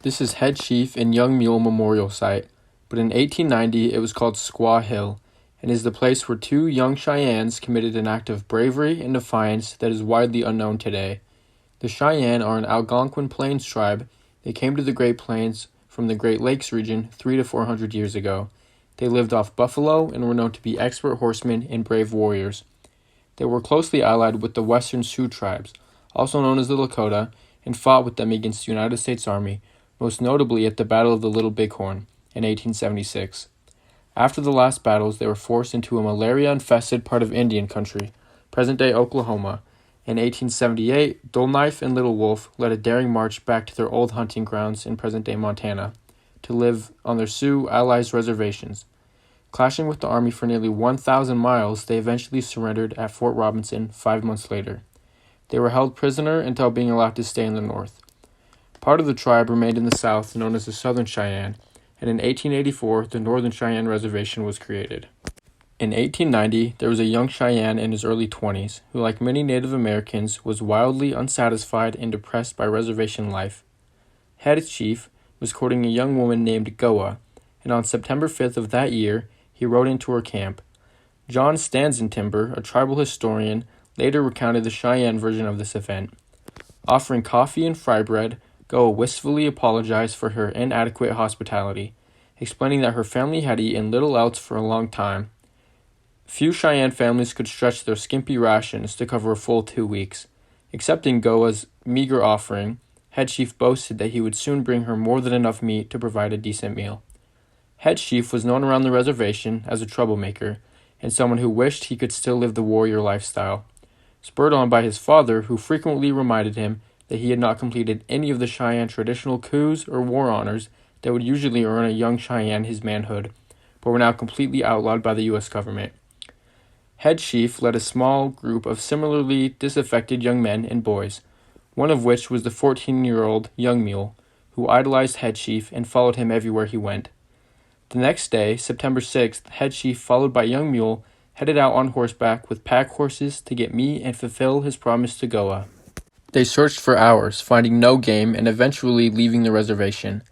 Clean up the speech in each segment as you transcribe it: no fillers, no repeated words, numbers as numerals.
This is Head Chief and Young Mule Memorial Site, but in 1890 it was called Squaw Hill, and is the place where two young Cheyennes committed an act of bravery and defiance that is widely unknown today. The Cheyenne are an Algonquin Plains tribe. They came to the Great Plains from the Great Lakes region 300 to 400 years ago. They lived off buffalo and were known to be expert horsemen and brave warriors. They were closely allied with the Western Sioux tribes, also known as the Lakota, and fought with them against the United States Army, most notably at the Battle of the Little Bighorn in 1876. After the last battles, they were forced into a malaria-infested part of Indian Country, present-day Oklahoma. In 1878, Dull Knife and Little Wolf led a daring march back to their old hunting grounds in present-day Montana to live on their Sioux allies' reservations. Clashing with the Army for nearly 1,000 miles, they eventually surrendered at Fort Robinson 5 months later. They were held prisoner until being allowed to stay in the north. Part of the tribe remained in the south, known as the Southern Cheyenne, and in 1884, the Northern Cheyenne Reservation was created. In 1890, there was a young Cheyenne in his early 20s who, like many Native Americans, was wildly unsatisfied and depressed by reservation life. Head Chief was courting a young woman named Goa, and on September 5th of that year, he rode into her camp. John Stanzentimber, a tribal historian, later recounted the Cheyenne version of this event. Offering coffee and fry bread, Goa wistfully apologized for her inadequate hospitality, explaining that her family had eaten little else for a long time. Few Cheyenne families could stretch their skimpy rations to cover a full 2 weeks. Accepting Goa's meager offering, Head Chief boasted that he would soon bring her more than enough meat to provide a decent meal. Head Chief was known around the reservation as a troublemaker, and someone who wished he could still live the warrior lifestyle. Spurred on by his father, who frequently reminded him that he had not completed any of the Cheyenne traditional coups or war honors that would usually earn a young Cheyenne his manhood, but were now completely outlawed by the U.S. government. Head Chief led a small group of similarly disaffected young men and boys, one of which was the 14-year-old Young Mule, who idolized Head Chief and followed him everywhere he went. The next day, September 6th, Head Chief, followed by Young Mule, headed out on horseback with pack horses to get meat and fulfill his promise to Goa. They searched for hours, finding no game and eventually leaving the reservation.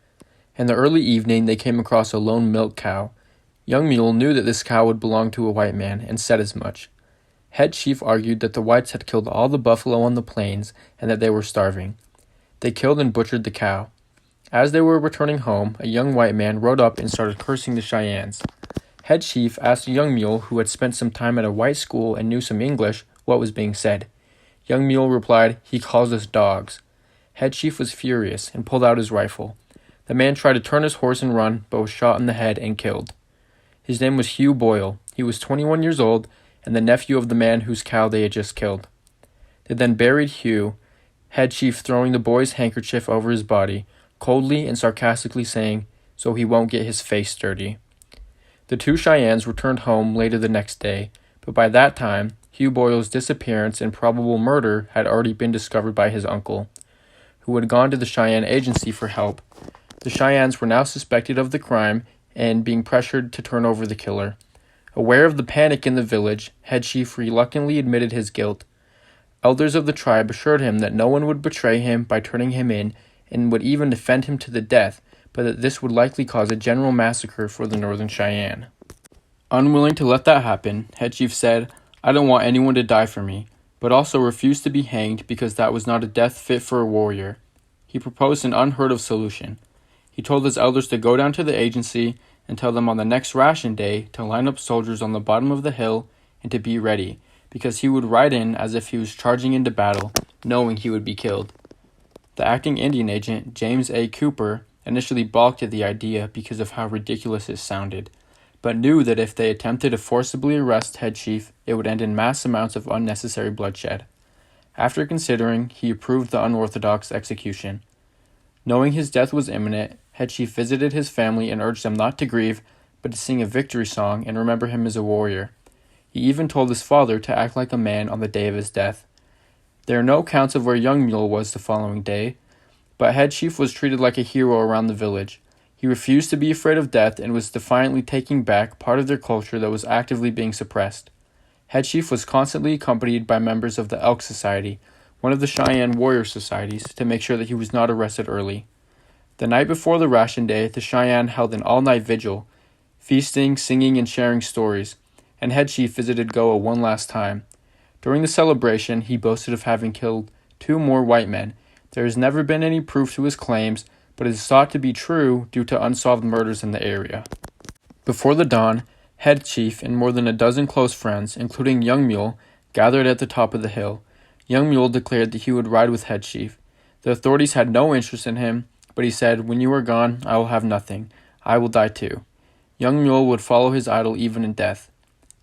In the early evening, they came across a lone milk cow. Young Mule knew that this cow would belong to a white man and said as much. Head Chief argued that the whites had killed all the buffalo on the plains and that they were starving. They killed and butchered the cow. As they were returning home, a young white man rode up and started cursing the Cheyennes. Head Chief asked Young Mule, who had spent some time at a white school and knew some English, what was being said. Young Mule replied, "He calls us dogs." Head Chief was furious and pulled out his rifle. The man tried to turn his horse and run, but was shot in the head and killed. His name was Hugh Boyle. He was 21 years old and the nephew of the man whose cow they had just killed. They then buried Hugh, Head Chief throwing the boy's handkerchief over his body, coldly and sarcastically saying, "So he won't get his face dirty." The two Cheyennes returned home later the next day, but by that time, Hugh Boyle's disappearance and probable murder had already been discovered by his uncle, who had gone to the Cheyenne agency for help. The Cheyennes were now suspected of the crime and being pressured to turn over the killer. Aware of the panic in the village, Head Chief reluctantly admitted his guilt. Elders of the tribe assured him that no one would betray him by turning him in and would even defend him to the death, but that this would likely cause a general massacre for the Northern Cheyenne. Unwilling to let that happen, Head Chief said, "I don't want anyone to die for me," but also refused to be hanged because that was not a death fit for a warrior. He proposed an unheard-of solution. He told his elders to go down to the agency and tell them on the next ration day to line up soldiers on the bottom of the hill and to be ready, because he would ride in as if he was charging into battle, knowing he would be killed. The acting Indian agent, James A. Cooper, initially balked at the idea because of how ridiculous it sounded, but knew that if they attempted to forcibly arrest Head Chief, it would end in mass amounts of unnecessary bloodshed. After considering, he approved the unorthodox execution. Knowing his death was imminent, Head Chief visited his family and urged them not to grieve, but to sing a victory song and remember him as a warrior. He even told his father to act like a man on the day of his death. There are no accounts of where Young Mule was the following day, but Head Chief was treated like a hero around the village. He refused to be afraid of death and was defiantly taking back part of their culture that was actively being suppressed. Head Chief was constantly accompanied by members of the Elk Society, one of the Cheyenne warrior societies, to make sure that he was not arrested early. The night before the ration day, the Cheyenne held an all-night vigil, feasting, singing, and sharing stories, and Head Chief visited Goa one last time. During the celebration, he boasted of having killed 2 more white men. There has never been any proof to his claims, but it is thought to be true due to unsolved murders in the area. Before the dawn, Head Chief and more than a dozen close friends, including Young Mule, gathered at the top of the hill. Young Mule declared that he would ride with Head Chief. The authorities had no interest in him, but he said, "When you are gone, I will have nothing. I will die too." Young Mule would follow his idol even in death.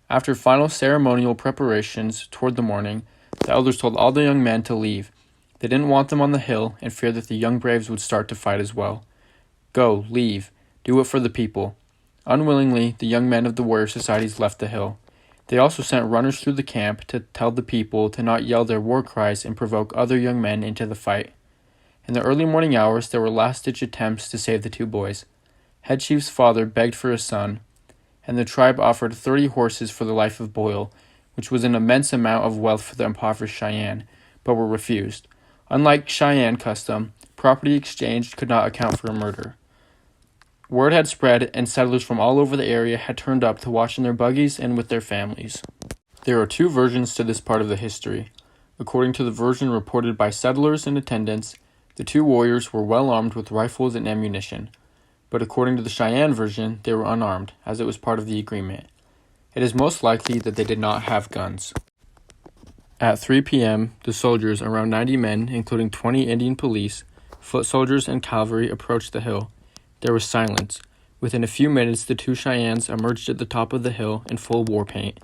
After final ceremonial preparations toward the morning, the elders told all the young men to leave. They didn't want them on the hill and feared that the young braves would start to fight as well. "Go, leave. Do it for the people." Unwillingly, the young men of the warrior societies left the hill. They also sent runners through the camp to tell the people to not yell their war cries and provoke other young men into the fight. In the early morning hours, there were last-ditch attempts to save the 2 boys. Head Chief's father begged for his son, and the tribe offered 30 horses for the life of Boyle, which was an immense amount of wealth for the impoverished Cheyenne, but were refused. Unlike Cheyenne custom, property exchanged could not account for a murder. Word had spread, and settlers from all over the area had turned up to watch in their buggies and with their families. There are 2 versions to this part of the history. According to the version reported by settlers and attendants, the 2 warriors were well armed with rifles and ammunition. But according to the Cheyenne version, they were unarmed, as it was part of the agreement. It is most likely that they did not have guns. At 3 p.m., the soldiers, around 90 men, including 20 Indian police, foot soldiers, and cavalry, approached the hill. There was silence. Within a few minutes, the 2 Cheyennes emerged at the top of the hill in full war paint.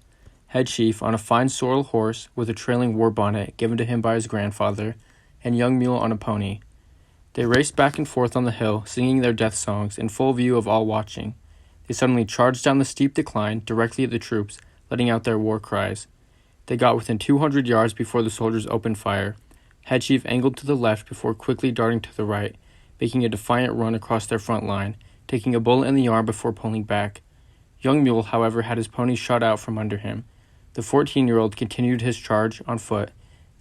Head Chief, on a fine sorrel horse with a trailing war bonnet given to him by his grandfather, and Young Mule on a pony. They raced back and forth on the hill, singing their death songs in full view of all watching. They suddenly charged down the steep decline directly at the troops, letting out their war cries. They got within 200 yards before the soldiers opened fire. Head Chief angled to the left before quickly darting to the right, making a defiant run across their front line, taking a bullet in the arm before pulling back. Young Mule, however, had his pony shot out from under him. The 14-year-old continued his charge on foot,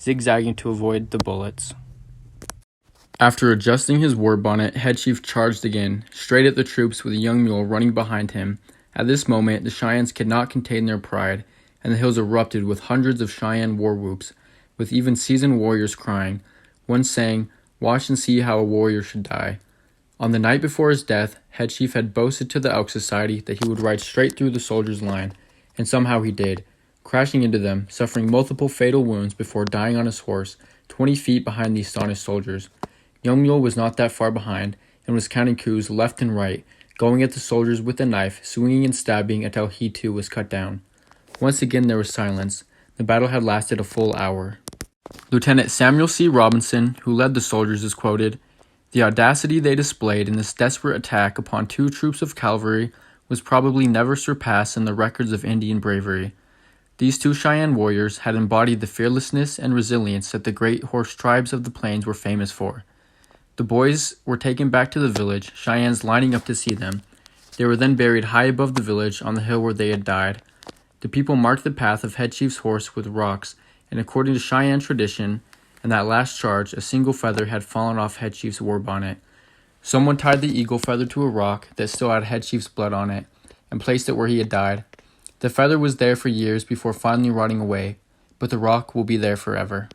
zigzagging to avoid the bullets. After adjusting his war bonnet, Head Chief charged again, straight at the troops with Young Mule running behind him. At this moment, the Cheyennes could not contain their pride, and the hills erupted with hundreds of Cheyenne war whoops, with even seasoned warriors crying. One sang, "Watch and see how a warrior should die." On the night before his death, Head Chief had boasted to the Elk Society that he would ride straight through the soldiers' line, and somehow he did, crashing into them, suffering multiple fatal wounds before dying on his horse, 20 feet behind the astonished soldiers. Young Mule was not that far behind, and was counting coups left and right, going at the soldiers with a knife, swinging and stabbing until he too was cut down. Once again there was silence. The battle had lasted a full hour. Lieutenant Samuel C. Robinson, who led the soldiers, is quoted, "The audacity they displayed in this desperate attack upon 2 troops of cavalry was probably never surpassed in the records of Indian bravery. These 2 Cheyenne warriors had embodied the fearlessness and resilience that the great horse tribes of the plains were famous for. The boys were taken back to the village, Cheyennes lining up to see them. They were then buried high above the village on the hill where they had died. The people marked the path of Head Chief's horse with rocks, and according to Cheyenne tradition, in that last charge, a single feather had fallen off Head Chief's war bonnet. Someone tied the eagle feather to a rock that still had Head Chief's blood on it, and placed it where he had died. The feather was there for years before finally rotting away, but the rock will be there forever."